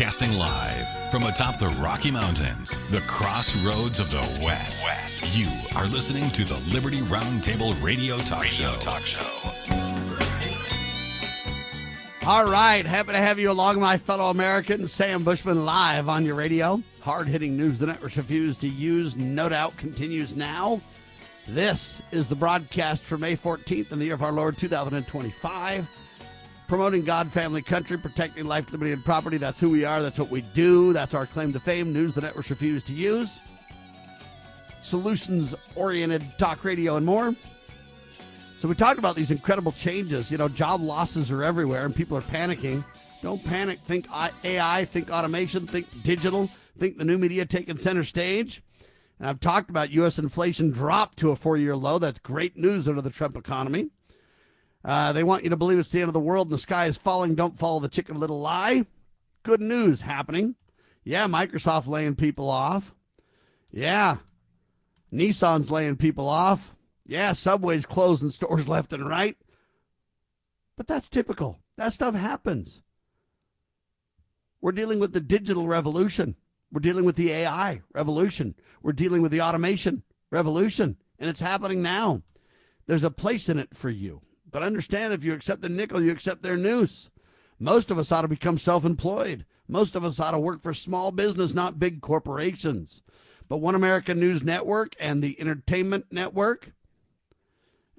Broadcasting live from atop the Rocky Mountains, the crossroads of the West. You are listening to the Liberty Roundtable Radio Talk Show. All right, happy to have you along, my fellow Americans. Sam Bushman live on your radio. Hard-hitting news the networks refuse to use, no doubt, continues now. This is the broadcast for May 14th in the year of our Lord 2025. Promoting God, family, country, protecting life, liberty, and property. That's who we are. That's what we do. That's our claim to fame. News the networks refuse to use. Solutions-oriented talk radio and more. So we talked about these incredible changes. You know, job losses are everywhere and people are panicking. Don't panic. Think AI, think automation, think digital, think the new media taking center stage. And I've talked about U.S. inflation dropped to a 4-year low. That's great news under the Trump economy. They want you to believe it's the end of the world and the sky is falling. Don't follow the Chicken Little lie. Good news happening. Yeah, Microsoft laying people off. Yeah, Nissan's laying people off. Yeah, Subway's closing stores left and right. But that's typical. That stuff happens. We're dealing with the digital revolution. We're dealing with the AI revolution. We're dealing with the automation revolution. And it's happening now. There's a place in it for you. But understand, if you accept the nickel, you accept their noose. Most of us ought to become self-employed. Most of us ought to work for small business, not big corporations. But One American News Network and the Entertainment Network,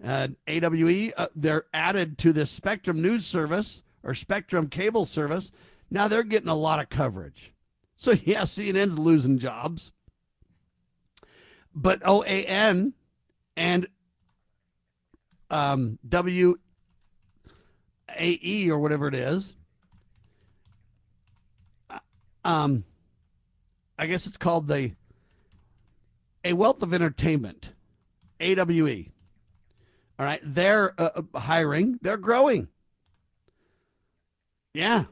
AWE, they're added to the Spectrum News Service or Spectrum Cable Service. Now they're getting a lot of coverage. So, yeah, CNN's losing jobs. But OAN and WAE or whatever it is, I guess it's called A Wealth of Entertainment, AWE. All right, they're hiring, they're growing. Yeah.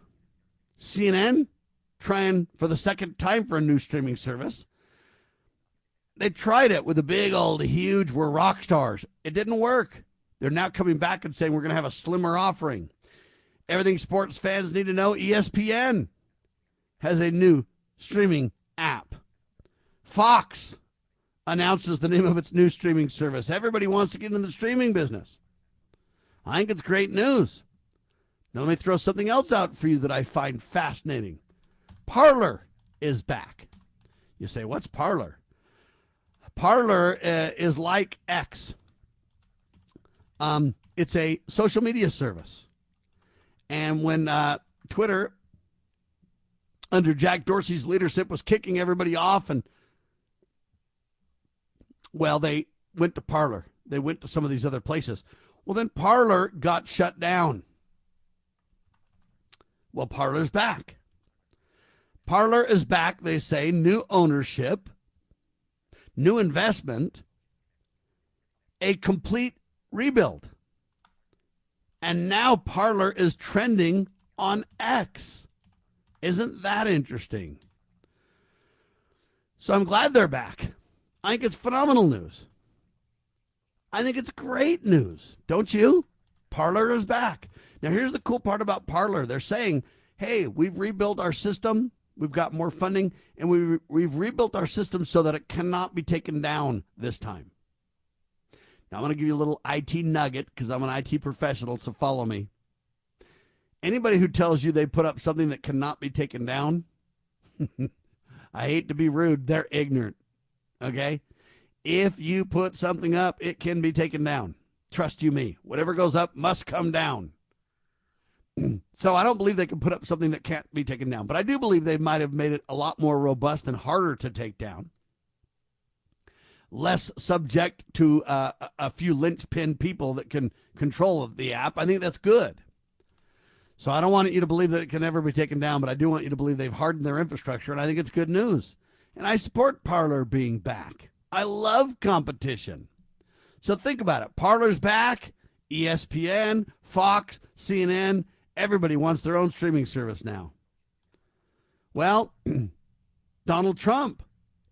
CNN trying for the second time for a new streaming service. They tried it with a big old huge, we're rock stars. It didn't work. They're now coming back and saying we're going to have a slimmer offering. Everything sports fans need to know, ESPN has a new streaming app. Fox announces the name of its new streaming service. Everybody wants to get into the streaming business. I think it's great news. Now let me throw something else out for you that I find fascinating. PARLER is back. You say, what's PARLER? PARLER is like X. It's a social media service. And when Twitter, under Jack Dorsey's leadership, was kicking everybody off, and, well, they went to PARLER. They went to some of these other places. Well, then PARLER got shut down. Well, PARLER's back. PARLER is back, they say, new ownership, new investment, a complete rebuild. And now PARLER is trending on X. Isn't that interesting? So I'm glad they're back. I think it's phenomenal news. I think it's great news. Don't you? PARLER is back. Now, here's the cool part about PARLER. They're saying, hey, we've rebuilt our system. We've got more funding, and we've rebuilt our system so that it cannot be taken down this time. Now, I'm going to give you a little IT nugget because I'm an IT professional, so follow me. Anybody who tells you they put up something that cannot be taken down, I hate to be rude, they're ignorant, okay? If you put something up, it can be taken down. Trust you me. Whatever goes up must come down. So I don't believe they can put up something that can't be taken down. But I do believe they might have made it a lot more robust and harder to take down. Less subject to a few linchpin people that can control the app. I think that's good. So I don't want you to believe that it can never be taken down, but I do want you to believe they've hardened their infrastructure, and I think it's good news. And I support PARLER being back. I love competition. So think about it. PARLER's back. ESPN, Fox, CNN, everybody wants their own streaming service now. Well, Donald Trump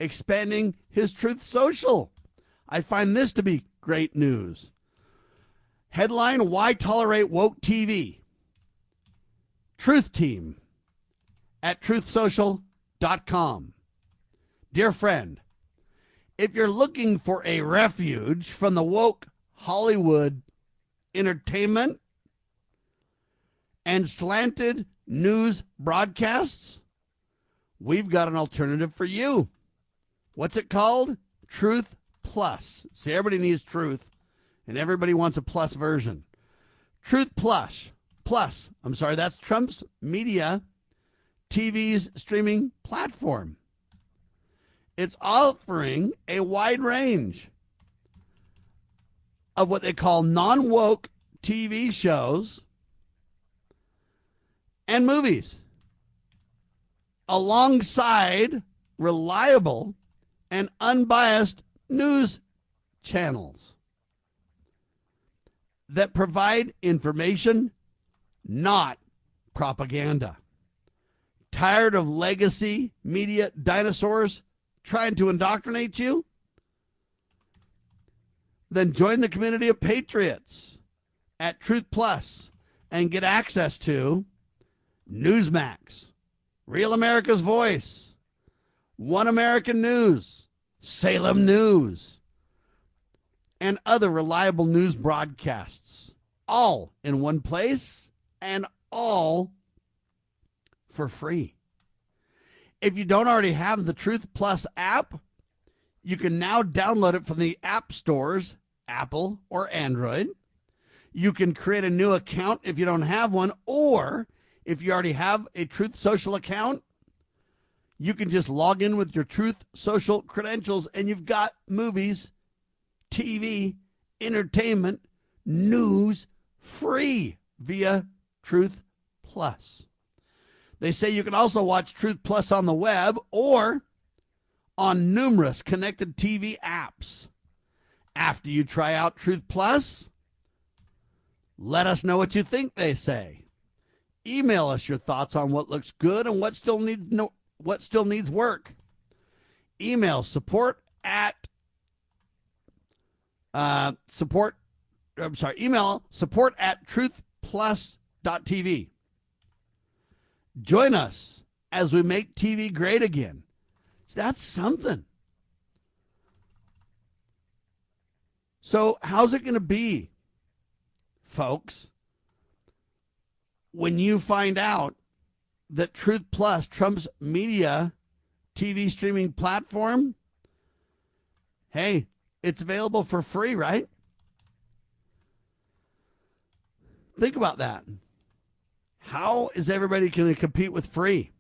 expanding his Truth Social. I find this to be great news. Headline, Why Tolerate Woke TV? Truth Team at truthsocial.com. Dear friend, if you're looking for a refuge from the woke Hollywood entertainment and slanted news broadcasts, we've got an alternative for you. What's it called? Truth Plus. See, everybody needs truth, and everybody wants a plus version. Truth Plus. That's Trump's media TV's streaming platform. It's offering a wide range of what they call non-woke TV shows and movies, alongside reliable and unbiased news channels that provide information, not propaganda. Tired of legacy media dinosaurs trying to indoctrinate you? Then join the community of patriots at Truth Plus and get access to Newsmax, Real America's Voice, One American News, Salem News, and other reliable news broadcasts, all in one place and all for free. If you don't already have the Truth Plus app, you can now download it from the app stores, Apple or Android. You can create a new account if you don't have one, or if you already have a Truth Social account, you can just log in with your Truth Social credentials and you've got movies, TV, entertainment, news free via Truth Plus. They say you can also watch Truth Plus on the web or on numerous connected TV apps. After you try out Truth Plus, let us know what you think, they say. Email us your thoughts on what looks good and what still needs work. Email support at truthplus.tv. Join us as we make TV great again. That's something. So how's it going to be, folks, when you find out that Truth Plus, Trump's media TV streaming platform, hey, it's available for free, right? Think about that. How is everybody going to compete with free?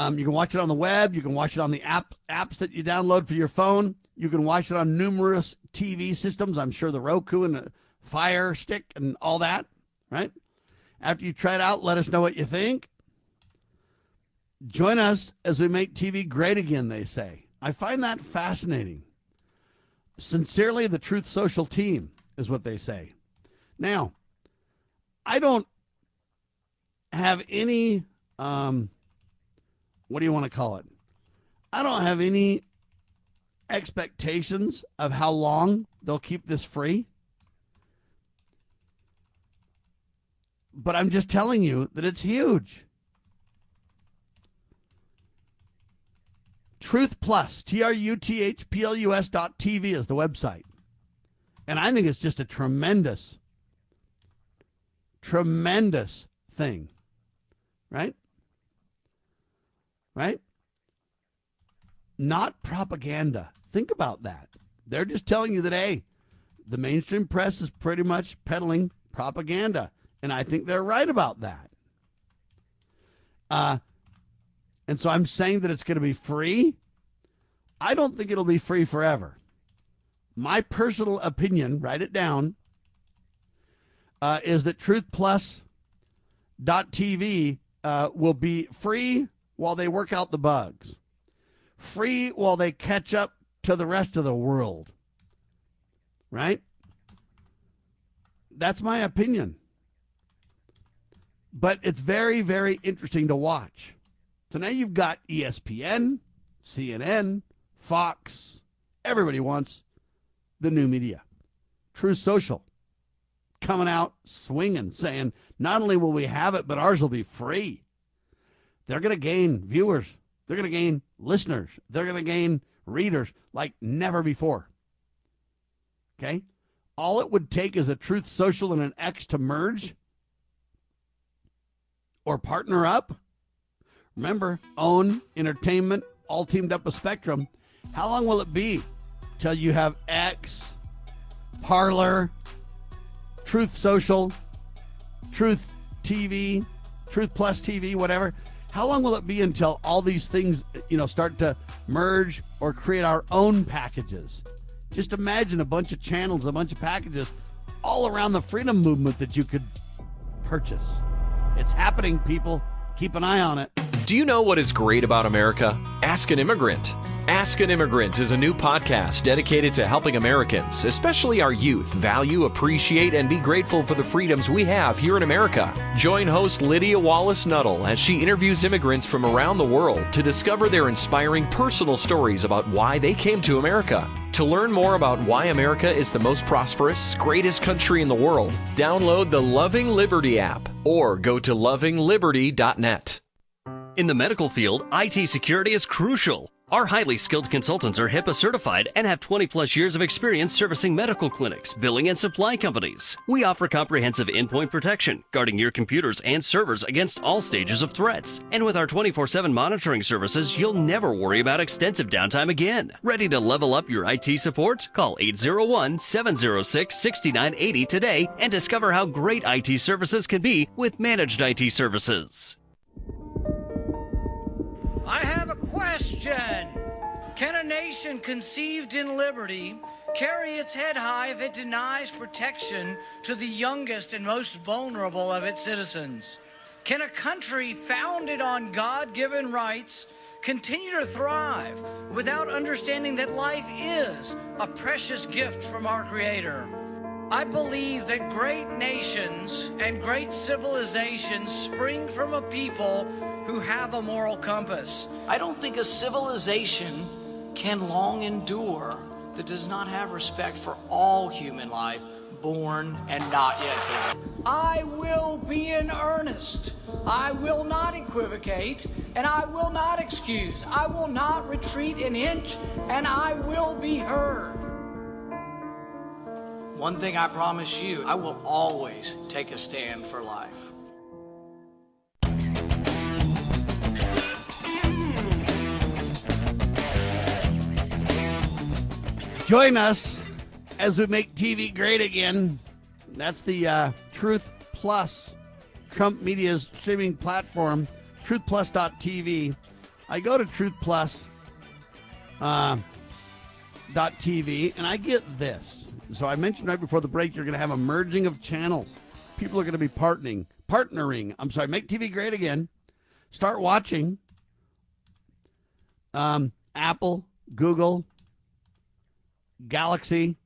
You can watch it on the web. You can watch it on the apps that you download for your phone. You can watch it on numerous TV systems. I'm sure the Roku and the Fire Stick and all that, right? After you try it out, let us know what you think. Join us as we make TV great again, they say. I find that fascinating. Sincerely, the Truth Social team is what they say. Now, I don't have any, what do you want to call it? I don't have any expectations of how long they'll keep this free. But I'm just telling you that it's huge. Truth Plus, TRUTHPLUS.TV is the website. And I think it's just a tremendous thing. Right? Right? Not propaganda. Think about that. They're just telling you that, hey, the mainstream press is pretty much peddling propaganda. And I think they're right about that. And so I'm saying that it's going to be free. I don't think it'll be free forever. My personal opinion, write it down, is that truthplus.tv will be free while they work out the bugs. Free while they catch up to the rest of the world. Right? That's my opinion. But it's very, very interesting to watch. So now you've got ESPN, CNN, Fox. Everybody wants the new media. Truth Social coming out swinging, saying not only will we have it, but ours will be free. they're going to gain viewers. They're going to gain listeners. They're going to gain readers like never before. Okay? All it would take is a Truth Social and an X to merge or partner up. Remember, OWN, entertainment, all teamed up with Spectrum. How long will it be till you have X, PARLER, Truth Social, Truth TV, Truth Plus TV, whatever? How long will it be until all these things, start to merge or create our own packages? Just imagine a bunch of channels, a bunch of packages all around the freedom movement that you could purchase. It's happening, people. Keep an eye on it. Do you know what is great about America? Ask an Immigrant. Ask an Immigrant is a new podcast dedicated to helping Americans, especially our youth, value, appreciate, and be grateful for the freedoms we have here in America. Join host Lydia Wallace-Nuttall as she interviews immigrants from around the world to discover their inspiring personal stories about why they came to America. To learn more about why America is the most prosperous, greatest country in the world, download the Loving Liberty app or go to lovingliberty.net. In the medical field, IT security is crucial. Our highly skilled consultants are HIPAA certified and have 20-plus years of experience servicing medical clinics, billing, and supply companies. We offer comprehensive endpoint protection, guarding your computers and servers against all stages of threats. And with our 24/7 monitoring services, you'll never worry about extensive downtime again. Ready to level up your IT support? Call 801-706-6980 today and discover how great IT services can be with managed IT services. I have a question. Can a nation conceived in liberty carry its head high if it denies protection to the youngest and most vulnerable of its citizens? Can a country founded on God-given rights continue to thrive without understanding that life is a precious gift from our Creator? I believe that great nations and great civilizations spring from a people who have a moral compass. I don't think a civilization can long endure that does not have respect for all human life, born and not yet born. I will be in earnest. I will not equivocate, and I will not excuse. I will not retreat an inch, and I will be heard. One thing I promise you, I will always take a stand for life. Join us as we make TV great again. That's the Truth Plus, Trump Media's streaming platform, truthplus.tv. I go to truthplus.tv and I get this. So I mentioned right before the break, you're going to have a merging of channels. People are going to be partnering. Make TV great again. Start watching Apple, Google, Galaxy,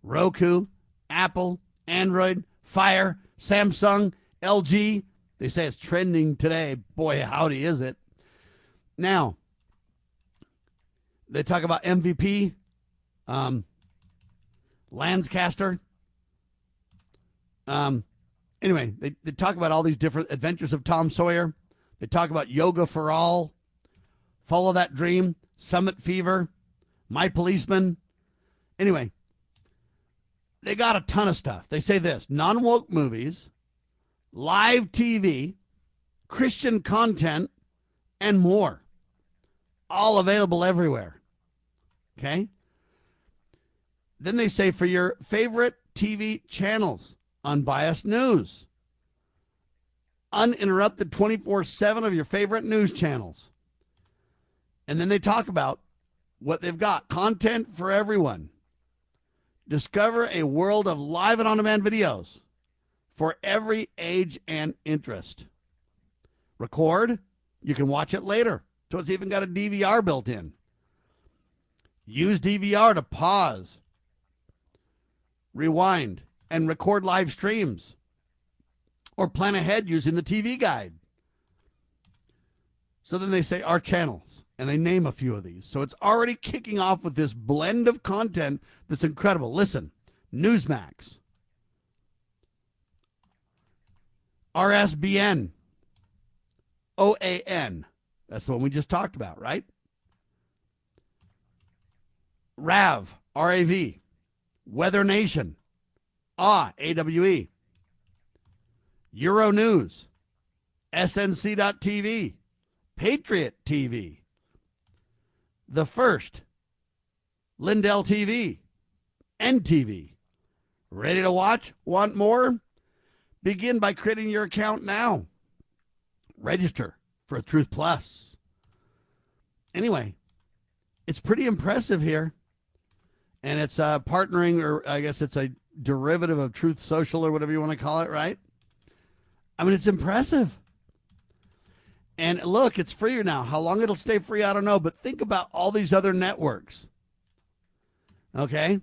Roku, Apple, Android, Fire, Samsung, LG. They say it's trending today. Boy, howdy is it. Now, they talk about MVP, Landscaster. Anyway, they talk about all these different adventures of Tom Sawyer. They talk about Yoga for All, Follow That Dream, Summit Fever, My Policeman. Anyway, they got a ton of stuff. They say this: non-woke movies, live TV, Christian content, and more. All available everywhere. Okay? Then they say for your favorite TV channels, unbiased news, uninterrupted 24/7 of your favorite news channels. And then they talk about what they've got: content for everyone. Discover a world of live and on-demand videos for every age and interest. Record, you can watch it later. So it's even got a DVR built in. Use DVR to pause, rewind, and record live streams. Or plan ahead using the TV guide. So then they say our channels, and they name a few of these. So it's already kicking off with this blend of content that's incredible. Listen, Newsmax, RSBN, OAN. That's the one we just talked about, right? RAV, R-A-V. Weather Nation, AWE. Euronews, SNC.TV, Patriot TV. The First, Lindell TV, NTV. Ready to watch? Want more? Begin by creating your account now. Register for Truth Plus. Anyway, it's pretty impressive here. And it's partnering, or I guess it's a derivative of Truth Social or whatever you want to call it, right? I mean, it's impressive. And look, it's free now. How long it'll stay free, I don't know. But think about all these other networks. Okay?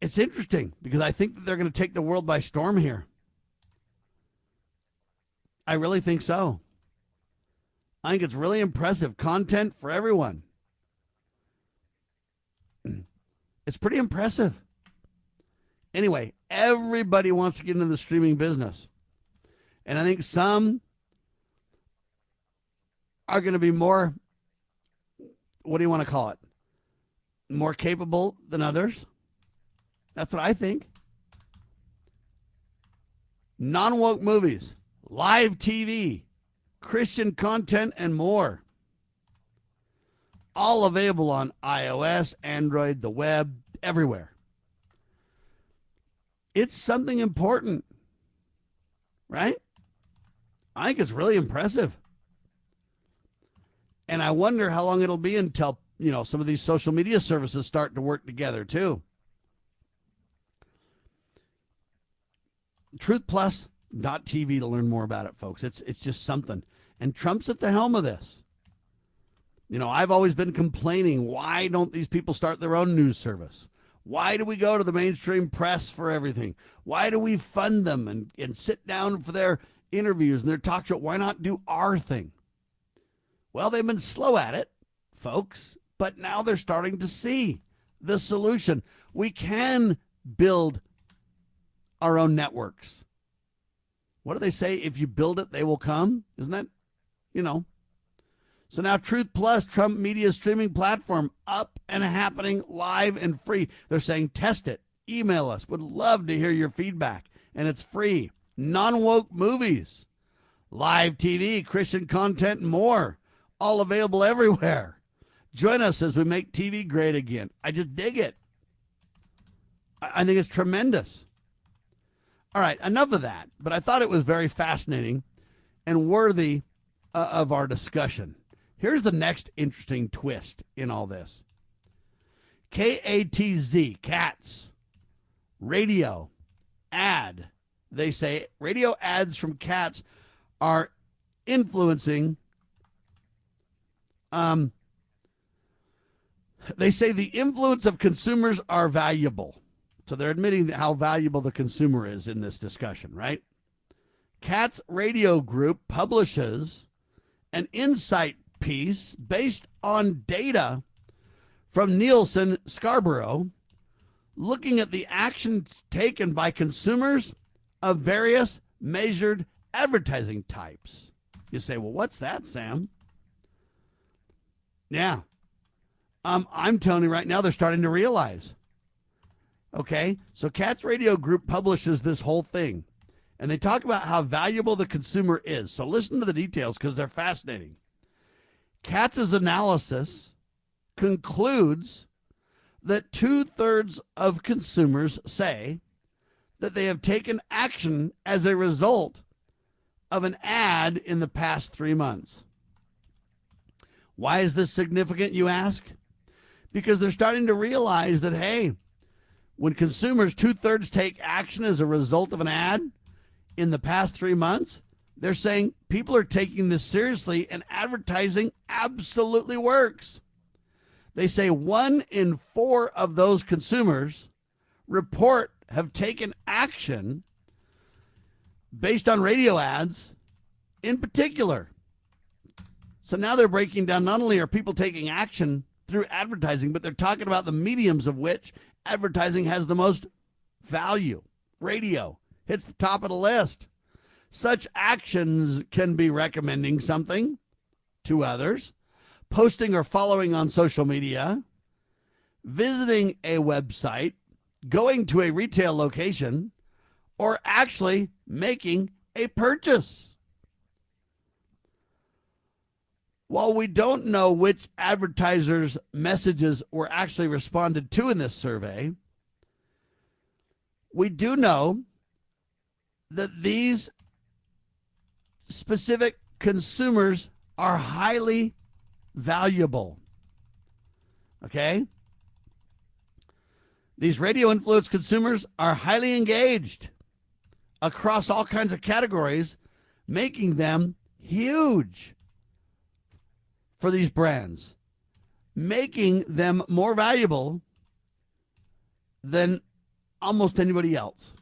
It's interesting because I think that they're going to take the world by storm here. I really think so. I think it's really impressive. Content for everyone. It's pretty impressive. Anyway, everybody wants to get into the streaming business. And I think some are going to be more, what do you want to call it? More capable than others. That's what I think. Non-woke movies, live TV, Christian content, and more. All available on iOS, Android, the web, everywhere. It's something important, right? I think it's really impressive. And I wonder how long it'll be until, some of these social media services start to work together too. TruthPlus.tv to learn more about it, folks. It's just something. And Trump's at the helm of this. I've always been complaining, why don't these people start their own news service? Why do we go to the mainstream press for everything? Why do we fund them and sit down for their interviews and their talk show? Why not do our thing? Well, they've been slow at it, folks, but now they're starting to see the solution. We can build our own networks. What do they say? If you build it, they will come. Isn't that, So now Truth Plus, Trump media streaming platform, up and happening, live and free. They're saying test it. Email us. Would love to hear your feedback. And it's free. Non-woke movies, live TV, Christian content, and more. All available everywhere. Join us as we make TV great again. I just dig it. I think it's tremendous. All right, enough of that. But I thought it was very fascinating and worthy of our discussion. Here's the next interesting twist in all this. KATZ, Katz, radio, ad. They say radio ads from Katz are influencing. They say the influence of consumers are valuable. So they're admitting how valuable the consumer is in this discussion, right? Katz Radio Group publishes an insight piece based on data from Nielsen Scarborough, looking at the actions taken by consumers of various measured advertising types. You say, well, what's that, Sam? Yeah. I'm telling you right now, they're starting to realize. Okay, so Katz Radio Group publishes this whole thing, and they talk about how valuable the consumer is. So listen to the details because they're fascinating. Katz's analysis concludes that 2/3 of consumers say that they have taken action as a result of an ad in the past 3 months. Why is this significant, you ask? Because they're starting to realize that, hey, when consumers 2/3 take action as a result of an ad in the past 3 months, they're saying people are taking this seriously and advertising absolutely works. They say 1 in 4 of those consumers report have taken action based on radio ads in particular. So now they're breaking down, not only are people taking action through advertising, but they're talking about the mediums of which advertising has the most value. Radio hits the top of the list. Such actions can be recommending something to others, posting or following on social media, visiting a website, going to a retail location, or actually making a purchase. While we don't know which advertisers' messages were actually responded to in this survey, we do know that these specific consumers are highly valuable. Okay? These radio influenced consumers are highly engaged across all kinds of categories, making them huge for these brands, making them more valuable than almost anybody else.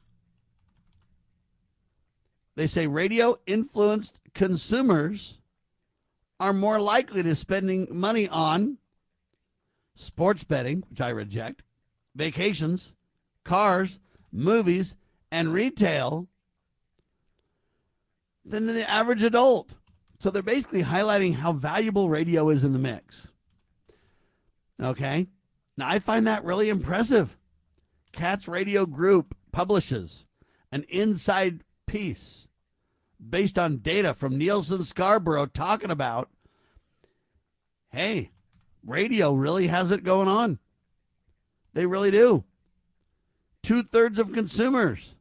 They say radio influenced consumers are more likely to spending money on sports betting, which I reject, vacations, cars, movies, and retail than the average adult. So they're basically highlighting how valuable radio is in the mix. Okay? Now, I find that really impressive. Katz Radio Group publishes an inside piece based on data from Nielsen Scarborough talking about, hey, radio really has it going on. They really do. 2/3 of consumers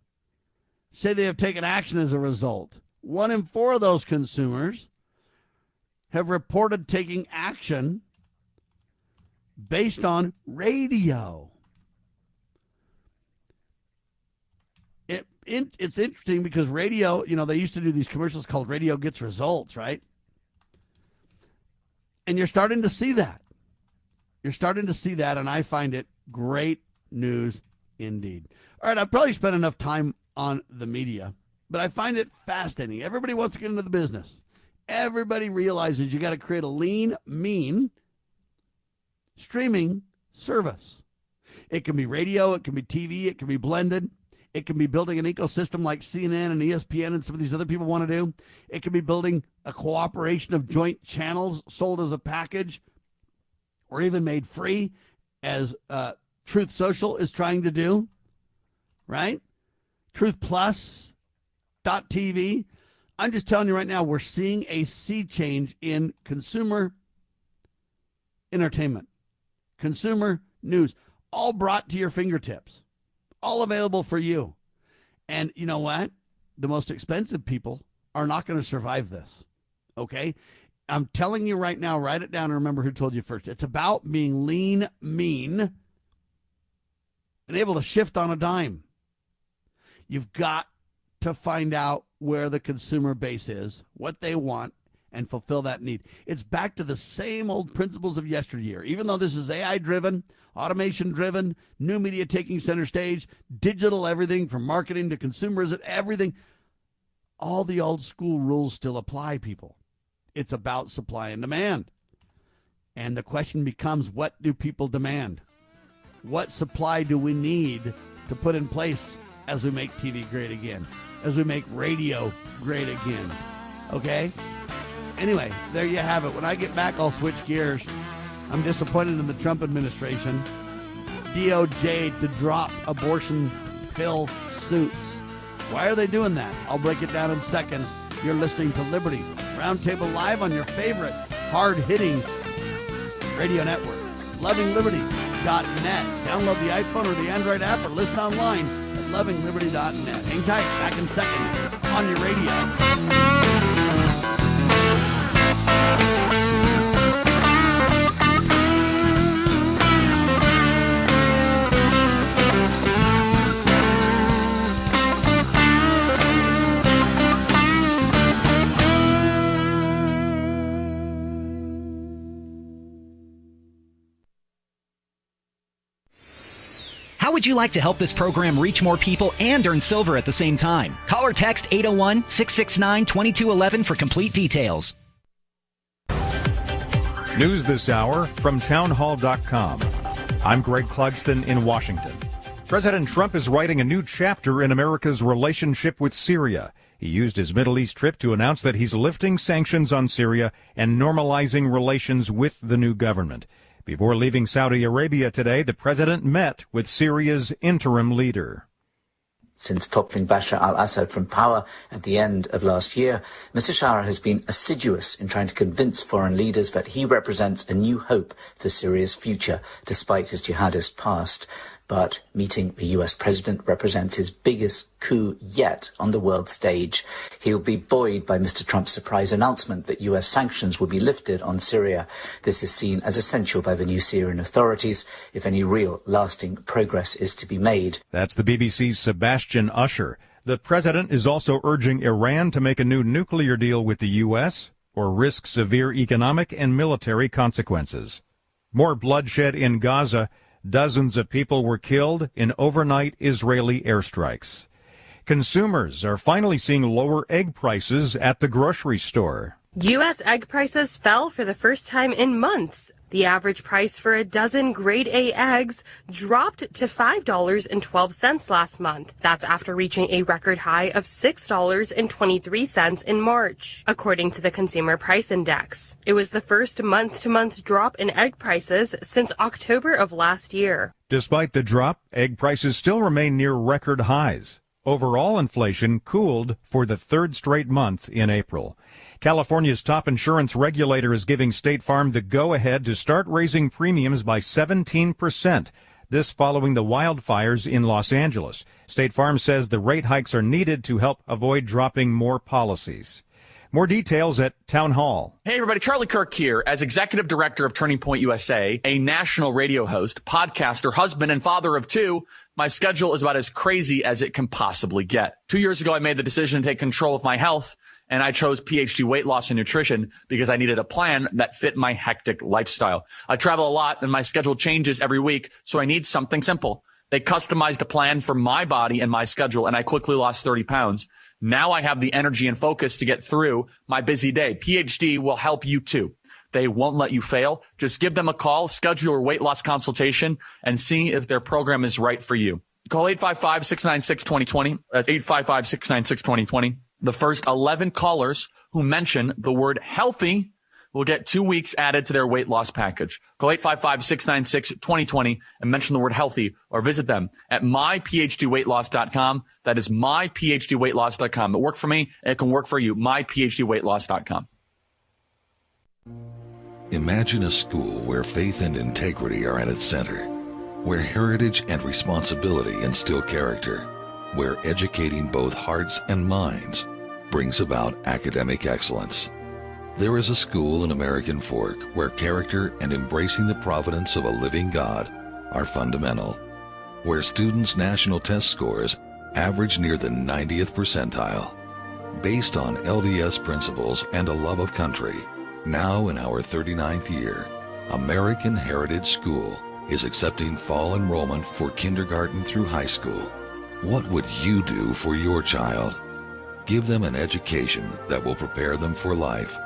say they have taken action as a result. 1 in 4 of those consumers have reported taking action based on radio. It's interesting because radio, they used to do these commercials called Radio Gets Results, right? And you're starting to see that. And I find it great news indeed. All right, I've probably spent enough time on the media, but I find it fascinating. Everybody wants to get into the business. Everybody realizes you got to create a lean, mean streaming service. It can be radio, it can be TV, it can be blended. It can be building an ecosystem like CNN and ESPN and some of these other people want to do. It can be building a cooperation of joint channels sold as a package or even made free, as Truth Social is trying to do, right? TruthPlus.tv. I'm just telling you right now, we're seeing a sea change in consumer entertainment, consumer news, all brought to your fingertips. All available for you. And you know what? The most expensive people are not going to survive this. Okay? I'm telling you right now, write it down and remember who told you first. It's about being lean, mean, and able to shift on a dime. You've got to find out where the consumer base is, what they want, and fulfill that need. It's back to the same old principles of yesteryear. Even though this is AI-driven, automation-driven, new media taking center stage, digital everything from marketing to consumers and everything, all the old school rules still apply, people. It's about supply and demand. And the question becomes, what do people demand? What supply do we need to put in place as we make TV great again, as we make radio great again? Okay? Anyway, there you have it. When I get back, I'll switch gears. I'm disappointed in the Trump administration. DOJ to drop abortion pill suits. Why are they doing that? I'll break it down in seconds. You're listening to Liberty Roundtable Live on your favorite hard-hitting radio network, lovingliberty.net. Download the iPhone or the Android app or listen online at lovingliberty.net. Hang tight. Back in seconds on your radio. How would you like to help this program reach more people and earn silver at the same time? Call or text 801-669-2211 for complete details. News this hour from townhall.com. I'm Greg Clugston in Washington. President Trump is writing a new chapter in America's relationship with Syria. He used his Middle East trip to announce that he's lifting sanctions on Syria and normalizing relations with the new government. Before leaving Saudi Arabia today, the president met with Syria's interim leader. Since toppling Bashar al-Assad from power at the end of last year, Mr. Shara has been assiduous in trying to convince foreign leaders that he represents a new hope for Syria's future, despite his jihadist past. But meeting the US president represents his biggest coup yet on the world stage. He'll be buoyed by Mr. Trump's surprise announcement that US sanctions will be lifted on Syria. This is seen as essential by the new Syrian authorities if any real lasting progress is to be made. That's the BBC's Sebastian Usher. The president is also urging Iran to make a new nuclear deal with the US or risk severe economic and military consequences. More bloodshed in Gaza. Dozens of people were killed in overnight Israeli airstrikes. Consumers are finally seeing lower egg prices at the grocery store. U.S. egg prices fell for the first time in months. The average price for a dozen grade A eggs dropped to $5.12 last month. That's after reaching a record high of $6.23 in March, according to the Consumer Price Index. It was the first month-to-month drop in egg prices since October of last year. Despite the drop, egg prices still remain near record highs. Overall inflation cooled for the third straight month in April. California's top insurance regulator is giving State Farm the go-ahead to start raising premiums by 17%. This following the wildfires in Los Angeles. State Farm says the rate hikes are needed to help avoid dropping more policies. More details at Town Hall. Hey, everybody. Charlie Kirk here. As executive director of Turning Point USA, a national radio host, podcaster, husband, and father of two, my schedule is about as crazy as it can possibly get. 2 years ago, I made the decision to take control of my health, and I chose PhD Weight Loss and Nutrition because I needed a plan that fit my hectic lifestyle. I travel a lot, and my schedule changes every week, so I need something simple. They customized a plan for my body and my schedule, and I quickly lost 30 pounds. Now I have the energy and focus to get through my busy day. PhD will help you too. They won't let you fail. Just give them a call, schedule your weight loss consultation, and see if their program is right for you. Call 855-696-2020. That's 855-696-2020. The first 11 callers who mention the word healthy will get 2 weeks added to their weight loss package. Call 855-696-2020 and mention the word healthy, or visit them at myphdweightloss.com. That is myphdweightloss.com. It worked for me, and it can work for you. myphdweightloss.com. Imagine a school where faith and integrity are at its center, where heritage and responsibility instill character, where educating both hearts and minds brings about academic excellence. There is a school in American Fork where character and embracing the providence of a living God are fundamental, where students' national test scores average near the 90th percentile. Based on LDS principles and a love of country, now in our 39th year, American Heritage School is accepting fall enrollment for kindergarten through high school. What would you do for your child? Give them an education that will prepare them for life.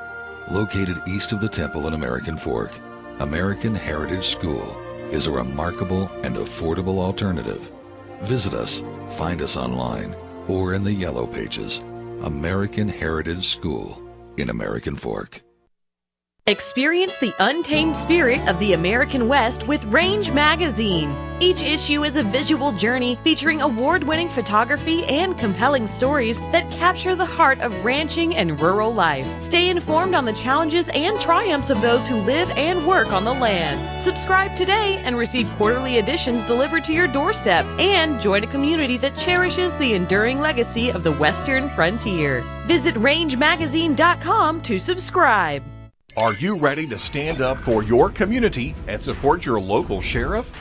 Located east of the Temple in American Fork, American Heritage School is a remarkable and affordable alternative. Visit us, find us online, or in the Yellow Pages. American Heritage School in American Fork. Experience the untamed spirit of the American West with Range Magazine. Each issue is a visual journey featuring award-winning photography and compelling stories that capture the heart of ranching and rural life. Stay informed on the challenges and triumphs of those who live and work on the land. Subscribe today and receive quarterly editions delivered to your doorstep, and join a community that cherishes the enduring legacy of the Western frontier. Visit rangemagazine.com to subscribe. Are you ready to stand up for your community and support your local sheriff?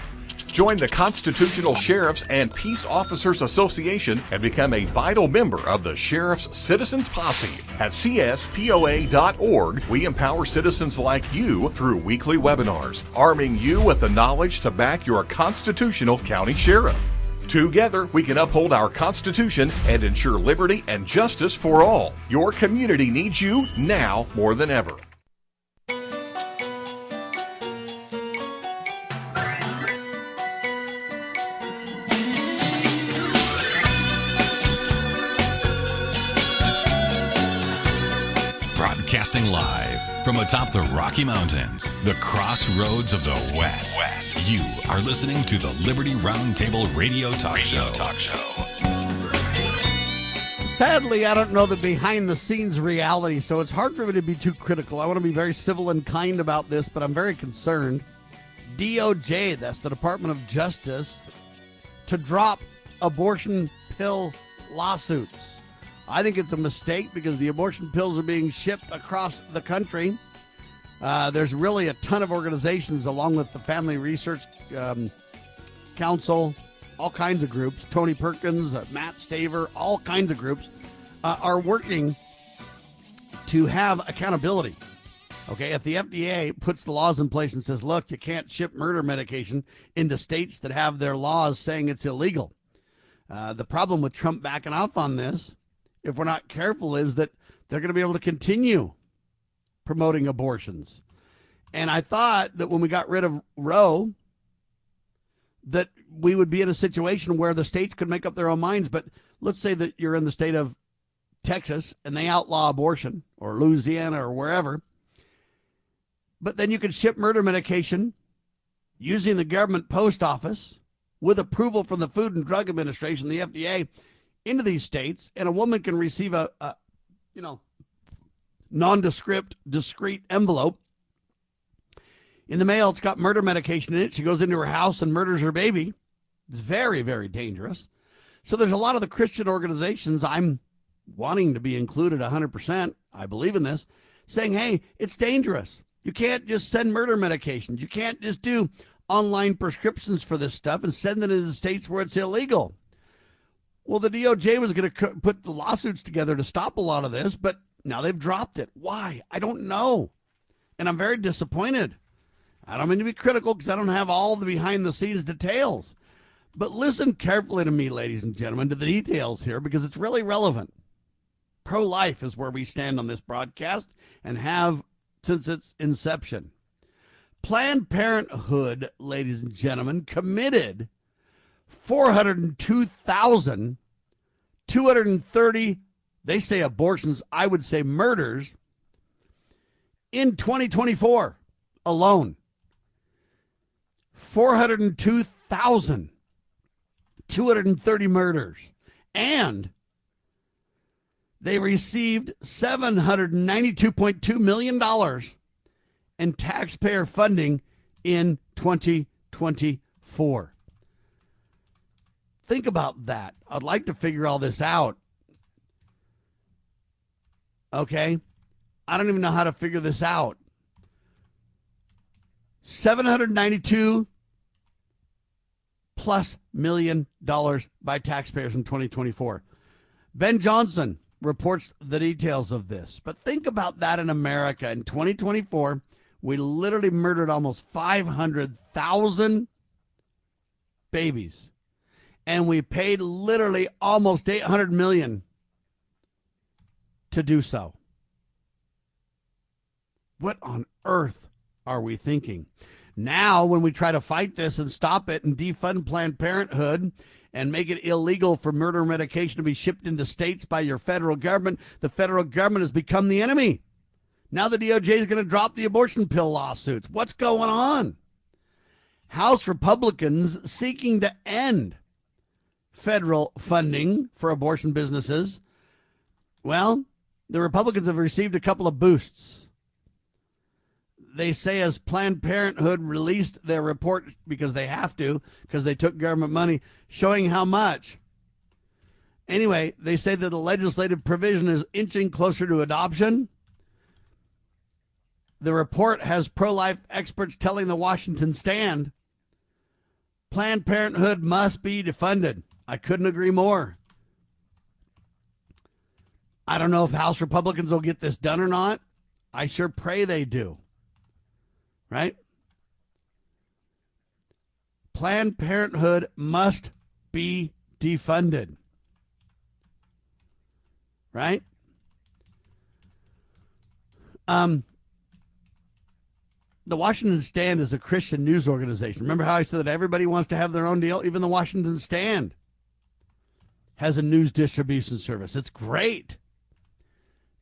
Join the Constitutional Sheriffs and Peace Officers Association and become a vital member of the Sheriff's Citizens Posse. At cspoa.org, we empower citizens like you through weekly webinars, arming you with the knowledge to back your constitutional county sheriff. Together, we can uphold our Constitution and ensure liberty and justice for all. Your community needs you now more than ever. Broadcasting live from atop the Rocky Mountains, the crossroads of the West. You are listening to the Liberty Roundtable Radio Talk Show. Sadly, I don't know the behind-the-scenes reality, so it's hard for me to be too critical. I want to be very civil and kind about this, but I'm very concerned. DOJ, that's the Department of Justice, to drop abortion pill lawsuits. I think it's a mistake because the abortion pills are being shipped across the country. There's really a ton of organizations, along with the Family Research Council, all kinds of groups, Tony Perkins, Matt Staver, all kinds of groups are working to have accountability. Okay, if the FDA puts the laws in place and says, look, you can't ship murder medication into states that have their laws saying it's illegal. The problem with Trump backing off on this, if we're not careful, is that they're going to be able to continue promoting abortions. And I thought that when we got rid of Roe, that we would be in a situation where the states could make up their own minds. But let's say that you're in the state of Texas and they outlaw abortion, or Louisiana or wherever. But then you could ship murder medication using the government post office with approval from the Food and Drug Administration, the FDA, into these states, and a woman can receive a nondescript, discreet envelope. In the mail, it's got murder medication in it. She goes into her house and murders her baby. It's very, very dangerous. So there's a lot of the Christian organizations, I'm wanting to be included 100%, I believe in this, saying, hey, it's dangerous. You can't just send murder medications. You can't just do online prescriptions for this stuff and send it into the states where it's illegal. Well, the DOJ was going to put the lawsuits together to stop a lot of this, but now they've dropped it. Why? I don't know. And I'm very disappointed. I don't mean to be critical because I don't have all the behind-the-scenes details. But listen carefully to me, ladies and gentlemen, to the details here, because it's really relevant. Pro-life is where we stand on this broadcast and have since its inception. Planned Parenthood, ladies and gentlemen, committed 402,230, they say abortions, I would say murders, in 2024 alone. 402,230 murders. And they received $792.2 million in taxpayer funding in 2024. Think about that. I'd like to figure all this out. Okay? I don't even know how to figure this out. $792+ million by taxpayers in 2024. Ben Johnson reports the details of this. But think about that in America. In 2024, we literally murdered almost 500,000 babies. And we paid literally almost $800 million to do so. What on earth are we thinking? Now, when we try to fight this and stop it and defund Planned Parenthood and make it illegal for murder medication to be shipped into states by your federal government, the federal government has become the enemy. Now the DOJ is going to drop the abortion pill lawsuits. What's going on? House Republicans seeking to end federal funding for abortion businesses. Well, the Republicans have received a couple of boosts. They say as Planned Parenthood released their report, because they have to, because they took government money, showing how much. Anyway, they say that the legislative provision is inching closer to adoption. The report has pro-life experts telling the Washington Stand, Planned Parenthood must be defunded. I couldn't agree more. I don't know if House Republicans will get this done or not. I sure pray they do. Right? Planned Parenthood must be defunded. Right? The Washington Stand is a Christian news organization. Remember how I said that everybody wants to have their own deal? Even the Washington Stand has a news distribution service. It's great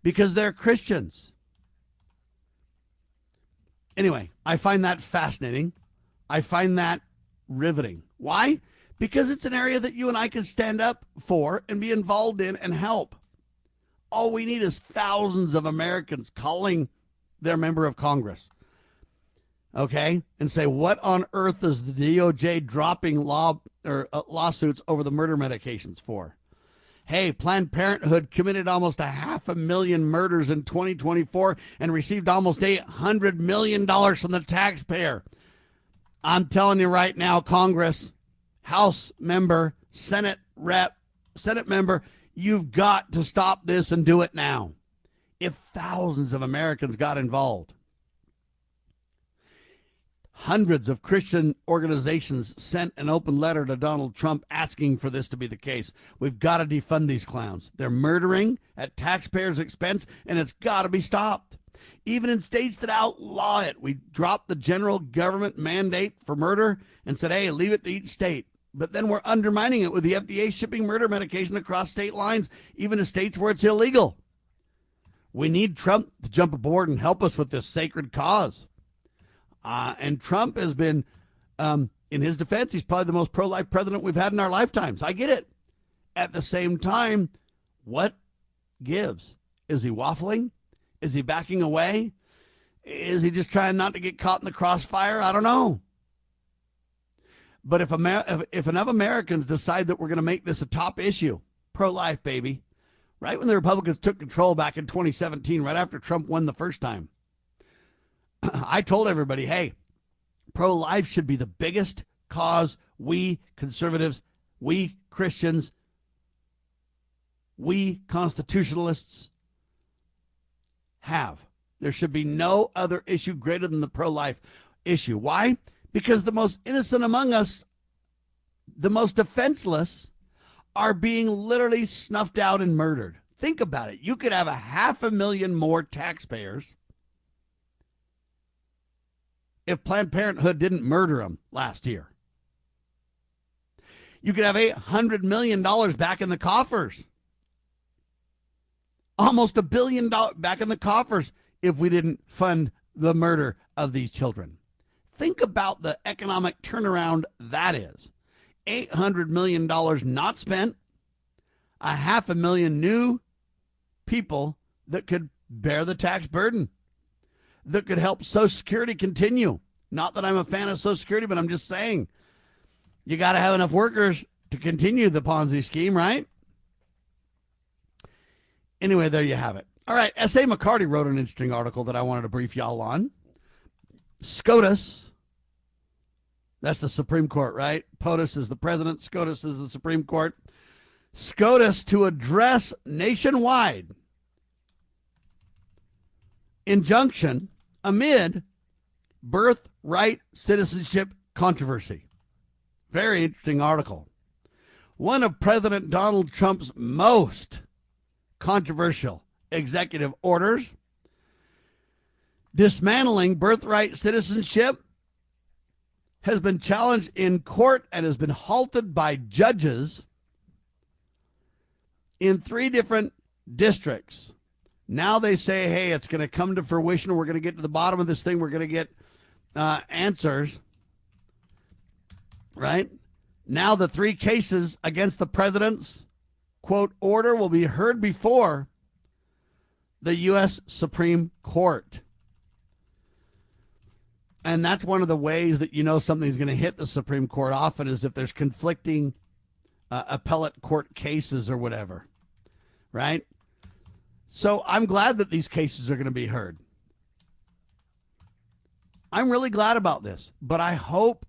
because they're Christians. Anyway, I find that fascinating. I find that riveting. Why? Because it's an area that you and I can stand up for and be involved in and help. All we need is thousands of Americans calling their member of Congress, okay, and say, what on earth is the DOJ dropping lawsuits over the murder medications for? Hey, Planned Parenthood committed almost 500,000 murders in 2024 and received almost $800 million from the taxpayer. I'm telling you right now, Congress, House member, Senate rep, Senate member, you've got to stop this and do it now. If thousands of Americans got involved. Hundreds of Christian organizations sent an open letter to Donald Trump asking for this to be the case. We've got to defund these clowns. They're murdering at taxpayers' expense, and it's got to be stopped. Even in states that outlaw it, we dropped the general government mandate for murder and said, hey, leave it to each state. But then we're undermining it with the FDA shipping murder medication across state lines, even to states where it's illegal. We need Trump to jump aboard and help us with this sacred cause. And Trump has been, in his defense, he's probably the most pro-life president we've had in our lifetimes. I get it. At the same time, what gives? Is he waffling? Is he backing away? Is he just trying not to get caught in the crossfire? I don't know. But if enough Americans decide that we're going to make this a top issue, pro-life, baby, right when the Republicans took control back in 2017, right after Trump won the first time, I told everybody, hey, pro-life should be the biggest cause we conservatives, we Christians, we constitutionalists have. There should be no other issue greater than the pro-life issue. Why? Because the most innocent among us, the most defenseless, are being literally snuffed out and murdered. Think about it. You could have 500,000 more taxpayers if Planned Parenthood didn't murder them last year. You could have $800 million back in the coffers. Almost $1 billion back in the coffers if we didn't fund the murder of these children. Think about the economic turnaround that is. $800 million not spent, 500,000 new people that could bear the tax burden, that could help Social Security continue. Not that I'm a fan of Social Security, but I'm just saying you got to have enough workers to continue the Ponzi scheme, right? Anyway, there you have it. All right, S.A. McCarty wrote an interesting article that I wanted to brief y'all on. SCOTUS, that's the Supreme Court, right? POTUS is the president, SCOTUS is the Supreme Court. SCOTUS to address nationwide injunction amid birthright citizenship controversy. Very interesting article. One of President Donald Trump's most controversial executive orders, dismantling birthright citizenship, has been challenged in court and has been halted by judges in 3 different districts. Now they say, hey, it's going to come to fruition. We're going to get to the bottom of this thing. We're going to get answers, right? Now the 3 cases against the president's, quote, order will be heard before the U.S. Supreme Court. And that's one of the ways that you know something's going to hit the Supreme Court often is if there's conflicting appellate court cases or whatever, right? So I'm glad that these cases are going to be heard. I'm really glad about this, but I hope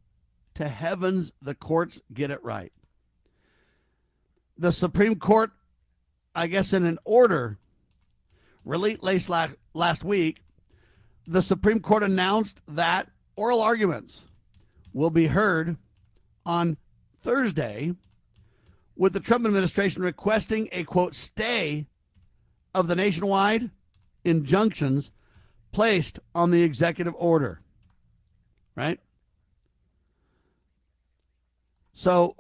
to heavens the courts get it right. The Supreme Court, I guess in an order released last week, the Supreme Court announced that oral arguments will be heard on Thursday, with the Trump administration requesting a, quote, stay of the nationwide injunctions placed on the executive order, right? So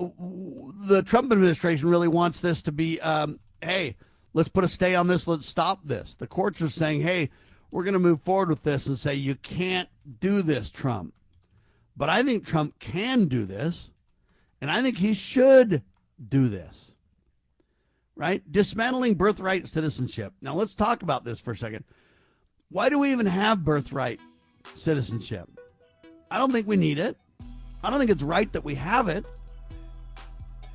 the Trump administration really wants this to be, hey, let's put a stay on this. Let's stop this. The courts are saying, hey, we're going to move forward with this and say, you can't do this, Trump. But I think Trump can do this, and I think he should do this. Right? Dismantling birthright citizenship. Now, let's talk about this for a second. Why do we even have birthright citizenship? I don't think we need it. I don't think it's right that we have it.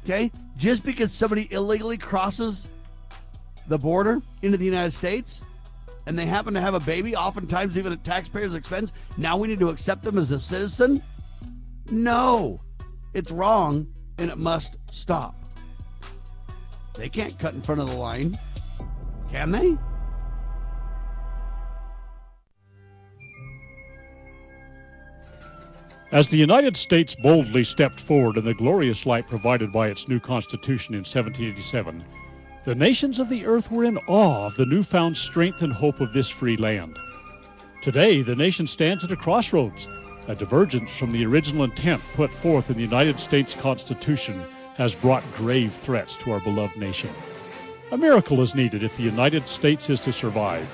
Okay? Just because somebody illegally crosses the border into the United States and they happen to have a baby, oftentimes even at taxpayers' expense, now we need to accept them as a citizen? No. It's wrong, and it must stop. They can't cut in front of the line, can they? As the United States boldly stepped forward in the glorious light provided by its new Constitution in 1787, the nations of the earth were in awe of the newfound strength and hope of this free land. Today, the nation stands at a crossroads. A divergence from the original intent put forth in the United States Constitution has brought grave threats to our beloved nation. A miracle is needed if the United States is to survive.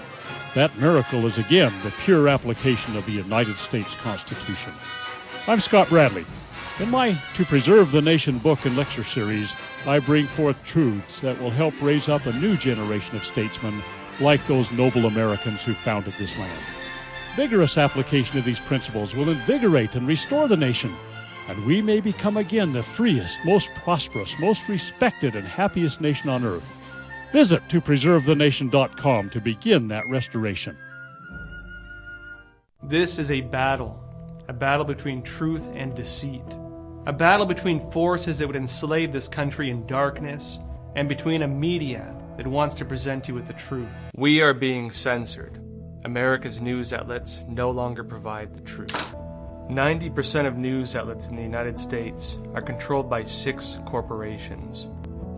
That miracle is again the pure application of the United States Constitution. I'm Scott Bradley. In my To Preserve the Nation book and lecture series, I bring forth truths that will help raise up a new generation of statesmen like those noble Americans who founded this land. Vigorous application of these principles will invigorate and restore the nation, and we may become again the freest, most prosperous, most respected, and happiest nation on earth. Visit topreservethenation.com to begin that restoration. This is a battle between truth and deceit, a battle between forces that would enslave this country in darkness, and between a media that wants to present you with the truth. We are being censored. America's news outlets no longer provide the truth. 90% of news outlets in the United States are controlled by 6 corporations.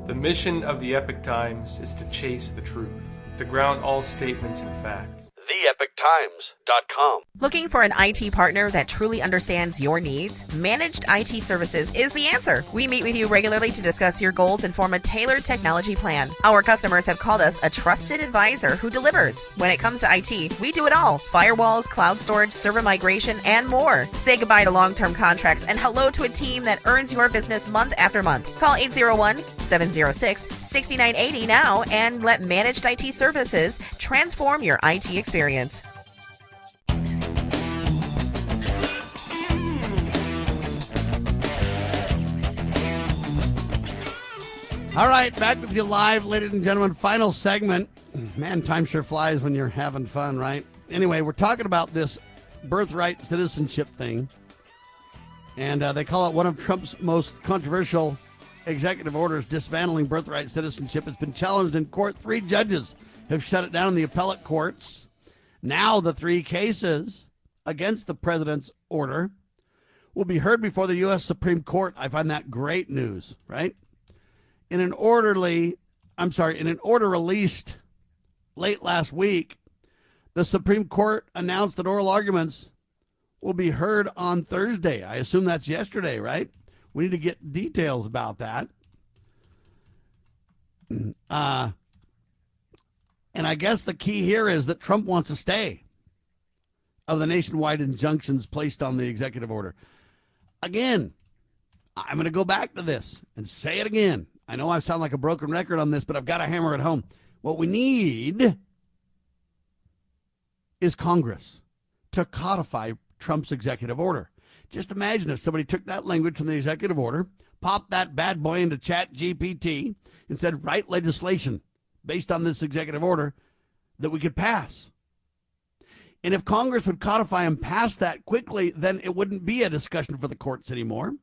The mission of the Epoch Times is to chase the truth, to ground all statements in fact. TheEpochTimes.com. Looking for an IT partner that truly understands your needs? Managed IT Services is the answer. We meet with you regularly to discuss your goals and form a tailored technology plan. Our customers have called us a trusted advisor who delivers. When it comes to IT, we do it all. Firewalls, cloud storage, server migration, and more. Say goodbye to long-term contracts and hello to a team that earns your business month after month. Call 801-706-6980 now and let Managed IT Services transform your IT experience. All right, back with you live, ladies and gentlemen. Final segment. Man, time sure flies when you're having fun, right? Anyway, we're talking about this birthright citizenship thing. And they call it one of Trump's most controversial executive orders, dismantling birthright citizenship. It's been challenged in court. 3 judges have shut it down in the appellate courts. Now the 3 cases against the president's order will be heard before the U.S. Supreme Court. I find that great news, right? In an order released late last week, the Supreme Court announced that oral arguments will be heard on Thursday. I assume that's yesterday, right? We need to get details about that. And I guess the key here is that Trump wants a stay of the nationwide injunctions placed on the executive order. Again, I'm going to go back to this and say it again. I know I sound like a broken record on this, but I've got to hammer it home. What we need is Congress to codify Trump's executive order. Just imagine if somebody took that language from the executive order, popped that bad boy into ChatGPT, and said, write legislation based on this executive order that we could pass. And if Congress would codify and pass that quickly, then it wouldn't be a discussion for the courts anymore,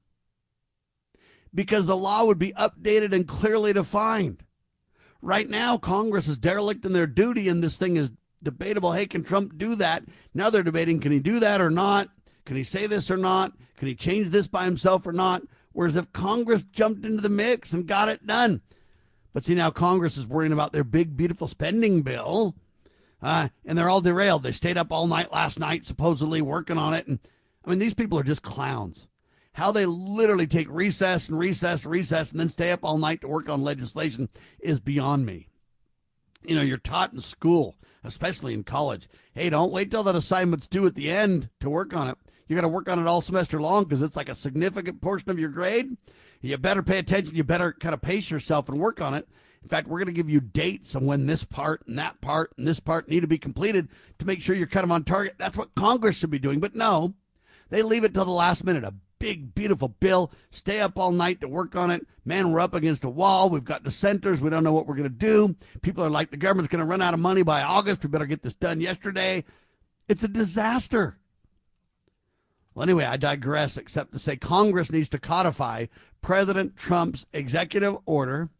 because the law would be updated and clearly defined. Right now, Congress is derelict in their duty, and this thing is debatable. Hey, can Trump do that? Now they're debating, can he do that or not? Can he say this or not? Can he change this by himself or not? Whereas if Congress jumped into the mix and got it done. But see, now Congress is worrying about their big, beautiful spending bill, and they're all derailed. They stayed up all night last night, supposedly working on it. And I mean, these people are just clowns. How they literally take recess, and then stay up all night to work on legislation is beyond me. You know, you're taught in school, especially in college. Hey, don't wait till that assignment's due at the end to work on it. You got to work on it all semester long because it's like a significant portion of your grade. You better pay attention. You better kind of pace yourself and work on it. In fact, we're going to give you dates on when this part and that part and this part need to be completed to make sure you're kind of on target. That's what Congress should be doing. But no, they leave it till the last minute. A big, beautiful bill. Stay up all night to work on it. Man, we're up against a wall. We've got dissenters. We don't know what we're going to do. People are like, the government's going to run out of money by August. We better get this done yesterday. It's a disaster. Well, anyway, I digress, except to say Congress needs to codify President Trump's executive order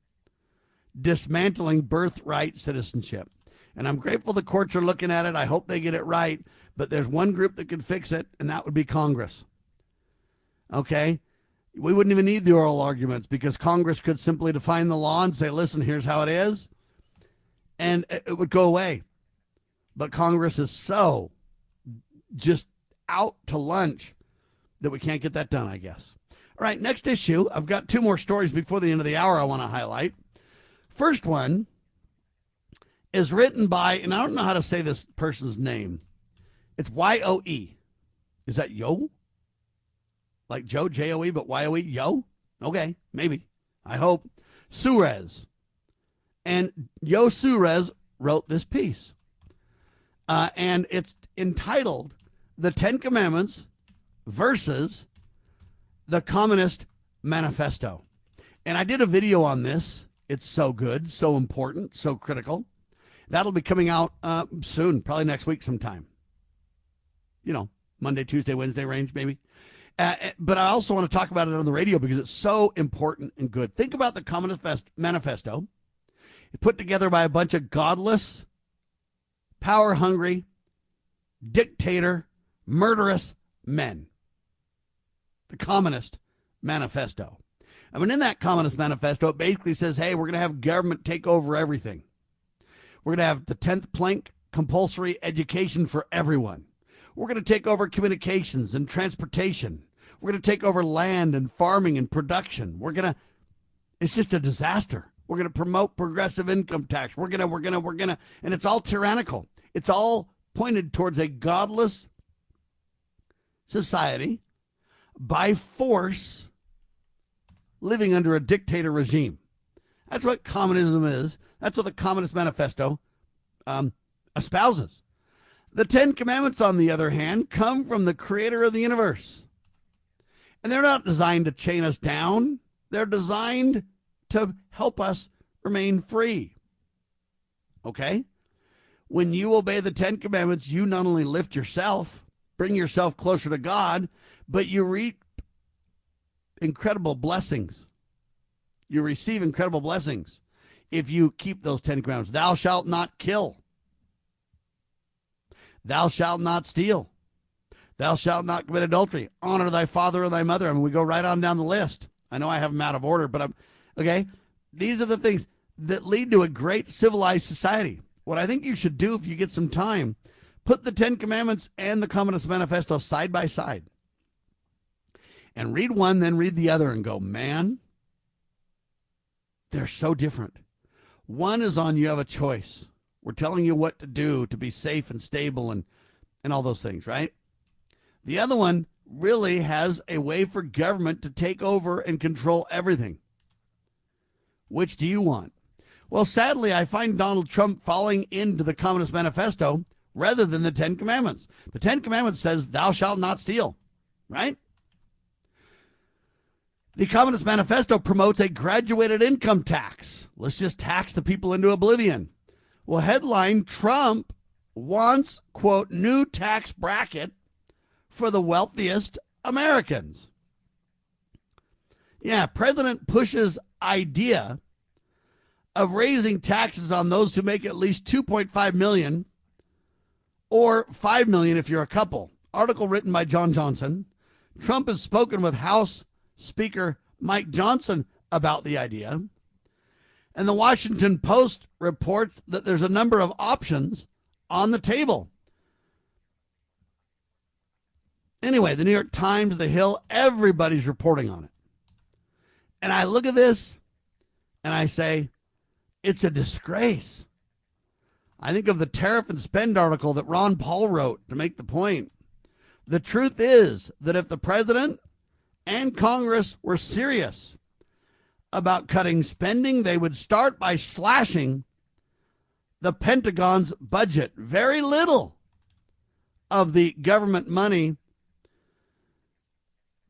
dismantling birthright citizenship. And I'm grateful the courts are looking at it. I hope they get it right. But there's one group that could fix it, and that would be Congress. Okay? We wouldn't even need the oral arguments because Congress could simply define the law and say, listen, here's how it is. And it would go away. But Congress is so just out to lunch that we can't get that done, I guess. All right, next issue. I've got two more stories before the end of the hour I want to highlight. First one is written by, and I don't know how to say this person's name. It's Y-O-E. Is that Yo? Like Joe, J-O-E, but Y-O-E, Yo? Okay, maybe. I hope. Suarez. And Yo Suarez wrote this piece. And it's entitled The 10 Commandments versus the Communist Manifesto. And I did a video on this. It's so good, so important, so critical. That'll be coming out soon, probably next week sometime. You know, Monday, Tuesday, Wednesday range, maybe. But I also want to talk about it on the radio because it's so important and good. Think about the Communist Manifesto. It's put together by a bunch of godless, power-hungry, dictator, murderous men. The Communist Manifesto. I mean, in that Communist Manifesto, it basically says, hey, we're going to have government take over everything. We're going to have the 10th plank, compulsory education for everyone. We're going to take over communications and transportation. We're going to take over land and farming and production. It's just a disaster. We're going to promote progressive income tax. We're going to, and it's all tyrannical. It's all pointed towards a godless society by force living under a dictator regime. That's what communism is. That's what the Communist Manifesto espouses. The 10 Commandments, on the other hand, come from the creator of the universe. And they're not designed to chain us down. They're designed to help us remain free. Okay? When you obey the 10 Commandments, you not only lift yourself, bring yourself closer to God, but you reap incredible blessings. You receive incredible blessings if you keep those 10 commandments. Thou shalt not kill. Thou shalt not steal. Thou shalt not commit adultery. Honor thy father and thy mother. I mean, we go right on down the list. I know I have them out of order, but okay. These are the things that lead to a great civilized society. What I think you should do if you get some time, put the 10 Commandments and the Communist Manifesto side by side. And read one, then read the other and go, man, they're so different. One is on you have a choice. We're telling you what to do to be safe and stable and all those things, right? The other one really has a way for government to take over and control everything. Which do you want? Well, sadly, I find Donald Trump falling into the Communist Manifesto rather than the 10 Commandments. The 10 Commandments says, thou shalt not steal, right? The Communist Manifesto promotes a graduated income tax. Let's just tax the people into oblivion. Well, headline, Trump wants, quote, new tax bracket for the wealthiest Americans. Yeah, President pushes idea of raising taxes on those who make at least $2.5 million or $5 million if you're a couple. Article written by John Johnson. Trump has spoken with House Speaker Mike Johnson about the idea. And the Washington Post reports that there's a number of options on the table. Anyway, the New York Times, The Hill, everybody's reporting on it. And I look at this and I say, it's a disgrace. I think of the tariff and spend article that Ron Paul wrote to make the point. The truth is that if the president and Congress were serious about cutting spending, they would start by slashing the Pentagon's budget. Very little of the government money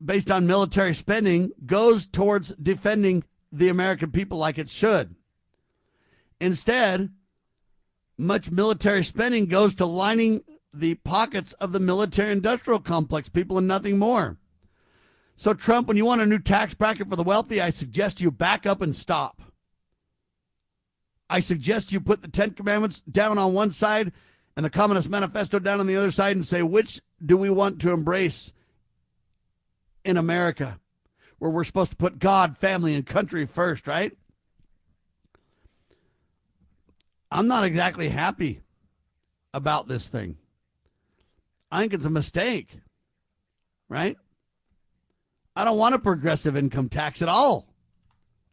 based on military spending goes towards defending the American people like it should. Instead, much military spending goes to lining the pockets of the military-industrial complex, people and nothing more. So, Trump, when you want a new tax bracket for the wealthy, I suggest you back up and stop. I suggest you put the Ten Commandments down on one side and the Communist Manifesto down on the other side and say, which do we want to embrace in America, where we're supposed to put God, family, and country first, right? I'm not exactly happy about this thing. I think it's a mistake, right? I don't want a progressive income tax at all,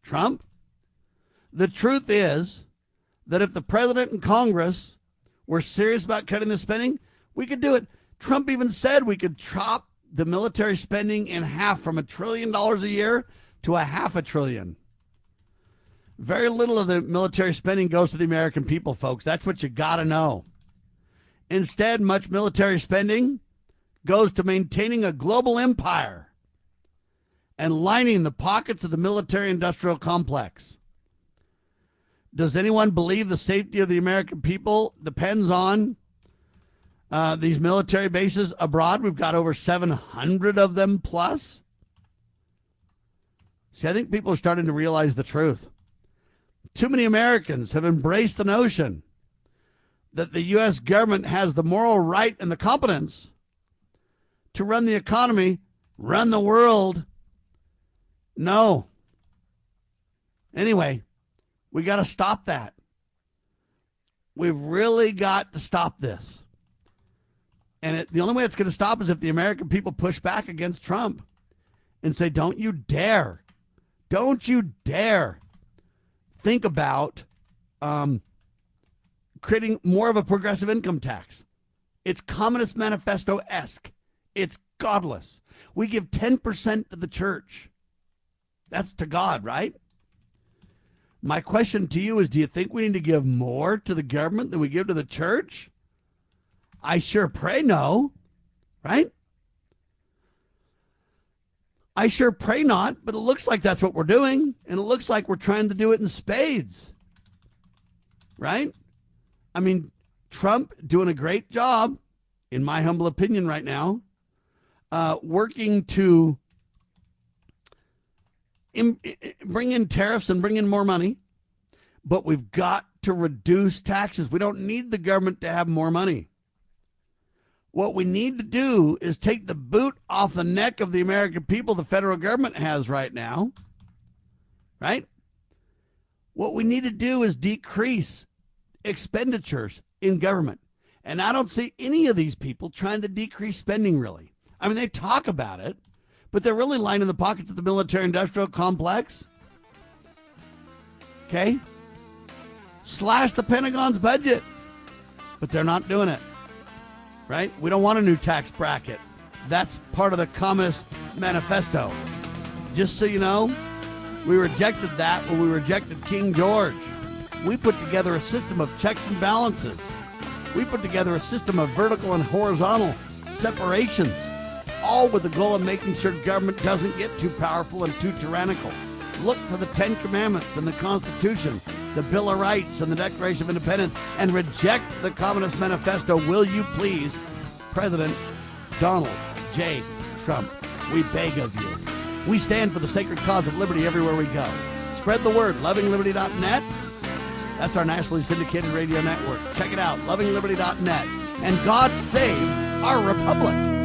Trump. The truth is that if the president and Congress were serious about cutting the spending, we could do it. Trump even said we could chop the military spending in half, from $1 trillion a year to $500 billion. Very little of the military spending goes to the American people, folks. That's what you got to know. Instead, much military spending goes to maintaining a global empire and lining the pockets of the military-industrial complex. Does anyone believe the safety of the American people depends on these military bases abroad? We've got over 700 of them plus. See, I think people are starting to realize the truth. Too many Americans have embraced the notion that the U.S. government has the moral right and the competence to run the economy, run the world. No. Anyway, we got to stop that. We've really got to stop this. And the only way it's going to stop is if the American people push back against Trump and say, don't you dare think about creating more of a progressive income tax. It's Communist Manifesto-esque. It's godless. We give 10% to the church. That's to God, right? My question to you is, do you think we need to give more to the government than we give to the church? I sure pray no, right? I sure pray not, but it looks like that's what we're doing, and it looks like we're trying to do it in spades, right? I mean, Trump doing a great job, in my humble opinion right now, working to bring in tariffs and bring in more money, but we've got to reduce taxes. We don't need the government to have more money. What we need to do is take the boot off the neck of the American people the federal government has right now, right? What we need to do is decrease expenditures in government. And I don't see any of these people trying to decrease spending, really. I mean, they talk about it, but they're really lining the pockets of the military-industrial complex. Okay? Slash the Pentagon's budget, but they're not doing it. Right? We don't want a new tax bracket. That's part of the Communist Manifesto. Just so you know, we rejected that when we rejected King George. We put together a system of checks and balances. We put together a system of vertical and horizontal separations, all with the goal of making sure government doesn't get too powerful and too tyrannical. Look to the Ten Commandments and the Constitution, the Bill of Rights and the Declaration of Independence, and reject the Communist Manifesto, will you please, President Donald J. Trump. We beg of you. We stand for the sacred cause of liberty everywhere we go. Spread the word, lovingliberty.net. That's our nationally syndicated radio network. Check it out, lovingliberty.net. And God save our republic.